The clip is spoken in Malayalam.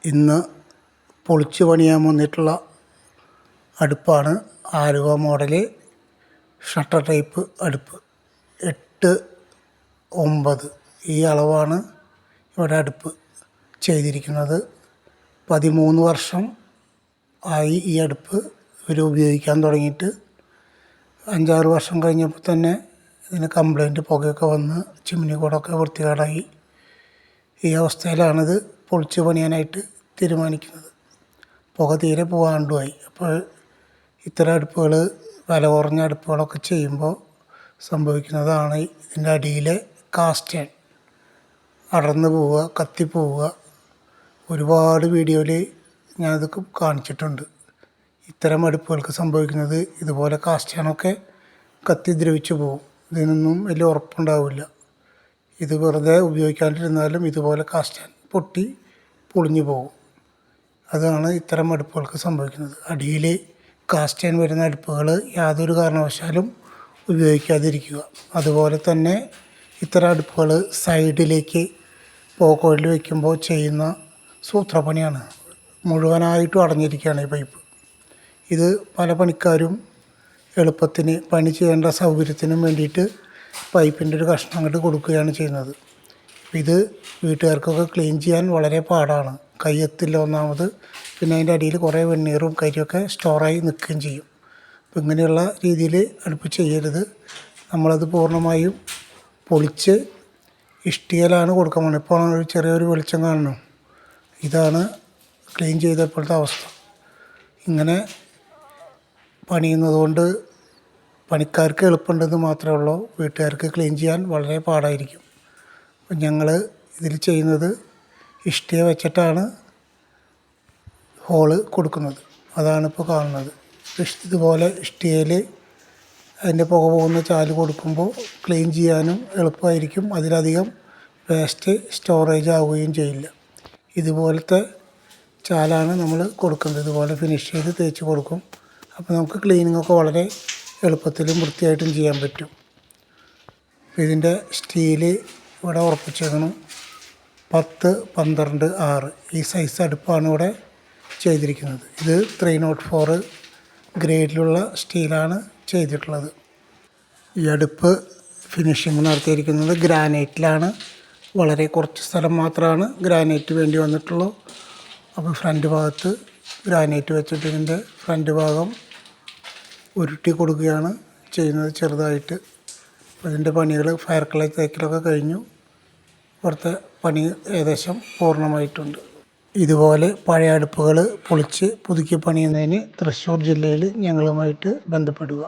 ഇന്ന് പൊളിച്ചു പണിയാൻ വന്നിട്ടുള്ള അടുപ്പാണ് ആലുവ മോഡൽ ഷട്ടർ ടൈപ്പ് അടുപ്പ്. 8-9 ഈ അളവാണ് ഇവിടെ അടുപ്പ് ചെയ്തിരിക്കുന്നത്. 13 വർഷം ആയി ഈ അടുപ്പ് ഇവർ ഉപയോഗിക്കാൻ തുടങ്ങിയിട്ട്. 5-6 വർഷം കഴിഞ്ഞപ്പോൾ തന്നെ ഇതിന് കംപ്ലൈൻറ്റ്, പുകയൊക്കെ വന്ന് ചിമ്മിനി കൂടൊക്കെ വൃത്തികേടായി. ഈ അവസ്ഥയിലാണിത് പൊളിച്ച് പണിയാനായിട്ട് തീരുമാനിക്കുന്നത്. പുക തീരെ പോകാണ്ടുമായി. അപ്പോൾ ഇത്തരം അടുപ്പുകൾ, വില കുറഞ്ഞ അടുപ്പുകളൊക്കെ ചെയ്യുമ്പോൾ സംഭവിക്കുന്നതാണ് ഇതിൻ്റെ അടിയിലെ കാസ്റ്റേൺ അടർന്നു പോവുക, കത്തിപ്പോവുക. ഒരുപാട് വീഡിയോയിൽ ഞാനത് കാണിച്ചിട്ടുണ്ട്. ഇത്തരം അടുപ്പുകൾക്ക് സംഭവിക്കുന്നത് ഇതുപോലെ കാസ്റ്റേണൊക്കെ കത്തി ദ്രവിച്ചു പോകും. ഇതിനൊന്നും വലിയ ഉറപ്പുണ്ടാവില്ല. ഇത് വെറുതെ ഉപയോഗിക്കാണ്ടിരുന്നാലും ഇതുപോലെ കാസ്റ്റേൺ പൊട്ടി പൊളിഞ്ഞു പോകും. അതാണ് ഇത്തരം അടുപ്പുകൾക്ക് സംഭവിക്കുന്നത്. അടിയിൽ കാസ്റ്റേൺ വരുന്ന അടുപ്പുകൾ യാതൊരു കാരണവശാലും ഉപയോഗിക്കാതിരിക്കുക. അതുപോലെ തന്നെ ഇത്തരം അടുപ്പുകൾ സൈഡിലേക്ക് പോക്കോയിൽ വയ്ക്കുമ്പോൾ ചെയ്യുന്ന സൂത്രപ്പണിയാണ്. മുഴുവനായിട്ടും അടഞ്ഞിരിക്കുകയാണ് ഈ പൈപ്പ്. ഇത് പല പണിക്കാരും എളുപ്പത്തിന് പണി ചെയ്യേണ്ട സൗകര്യത്തിനും വേണ്ടിയിട്ട് പൈപ്പിൻ്റെ ഒരു കഷ്ണം അങ്ങോട്ട് കൊടുക്കുകയാണ് ചെയ്യുന്നത്. ഇത് വീട്ടുകാർക്കൊക്കെ ക്ലീൻ ചെയ്യാൻ വളരെ പാടാണ്. കയ്യെത്തില്ല ഒന്നാമത്. പിന്നെ അതിൻ്റെ അടിയിൽ കുറേ വെണ്ണീറും കരിയൊക്കെ സ്റ്റോറായി നിൽക്കുകയും ചെയ്യും. അപ്പോൾ ഇങ്ങനെയുള്ള രീതിയിൽ അടുപ്പ് ചെയ്യരുത്. നമ്മളത് പൂർണ്ണമായും പൊളിച്ച് ഇഷ്ടികയിലാണ് കൊടുക്കാൻ പോകുന്നത്. ഇപ്പോൾ ഒരു ചെറിയൊരു വെളിച്ചം കാണണം. ഇതാണ് ക്ലീൻ ചെയ്തപ്പോഴത്തെ അവസ്ഥ. ഇങ്ങനെ പണിയുന്നത് കൊണ്ട് പണിക്കാർക്ക് എളുപ്പമുണ്ടെന്ന് മാത്രമേ ഉള്ളൂ. വീട്ടുകാർക്ക് ക്ലീൻ ചെയ്യാൻ വളരെ പാടായിരിക്കും. അപ്പം ഞങ്ങൾ ഇതിൽ ചെയ്യുന്നത് ഇഷ്ടിക വെച്ചിട്ടാണ് ഹോള് കൊടുക്കുന്നത്. അതാണിപ്പോൾ കാണുന്നത്. ഇതുപോലെ ഇഷ്ടികയിൽ അതിൻ്റെ പുക പോകുന്ന ചാല് കൊടുക്കുമ്പോൾ ക്ലീൻ ചെയ്യാനും എളുപ്പമായിരിക്കും. അതിലധികം വേസ്റ്റ് സ്റ്റോറേജ് ആവുകയും ചെയ്യില്ല. ഇതുപോലത്തെ ചാലാണ് നമ്മൾ കൊടുക്കുന്നത്. ഇതുപോലെ ഫിനിഷ് ചെയ്ത് തേച്ച് കൊടുക്കും. അപ്പോൾ നമുക്ക് ക്ലീനിങ്ങൊക്കെ വളരെ എളുപ്പത്തിലും വൃത്തിയായിട്ടും ചെയ്യാൻ പറ്റും. ഇതിൻ്റെ സ്റ്റീല് ഇവിടെ ഉറപ്പിച്ചേക്കണം. 10-12-6 ഈ സൈസ് അടുപ്പാണ് ഇവിടെ ചെയ്തിരിക്കുന്നത്. ഇത് 304 ഗ്രേഡിലുള്ള സ്റ്റീലാണ് ചെയ്തിട്ടുള്ളത്. ഈ അടുപ്പ് ഫിനിഷിങ് നടത്തിയിരിക്കുന്നത് ഗ്രാനൈറ്റിലാണ്. വളരെ കുറച്ച് സ്ഥലം മാത്രമാണ് ഗ്രാനൈറ്റ് വേണ്ടി വന്നിട്ടുള്ളൂ. അപ്പോൾ ഫ്രണ്ട് ഭാഗത്ത് ഗ്രാനൈറ്റ് വെച്ചിട്ട് ഇതിൻ്റെ ഫ്രണ്ട് ഭാഗം ഉരുട്ടി കൊടുക്കുകയാണ് ചെയ്യുന്നത് ചെറുതായിട്ട്. അതിൻ്റെ പണികൾ ഫയർ ക്ലേ തേക്കലൊക്കെ കഴിഞ്ഞു. ഇവിടുത്തെ പണി ഏകദേശം പൂർണ്ണമായിട്ടുണ്ട്. ഇതുപോലെ പഴയ അടുപ്പുകൾ പൊളിച്ച് പുതുക്കി പണിയുന്നതിന് തൃശ്ശൂർ ജില്ലയിൽ ഞങ്ങളുമായിട്ട് ബന്ധപ്പെടുക.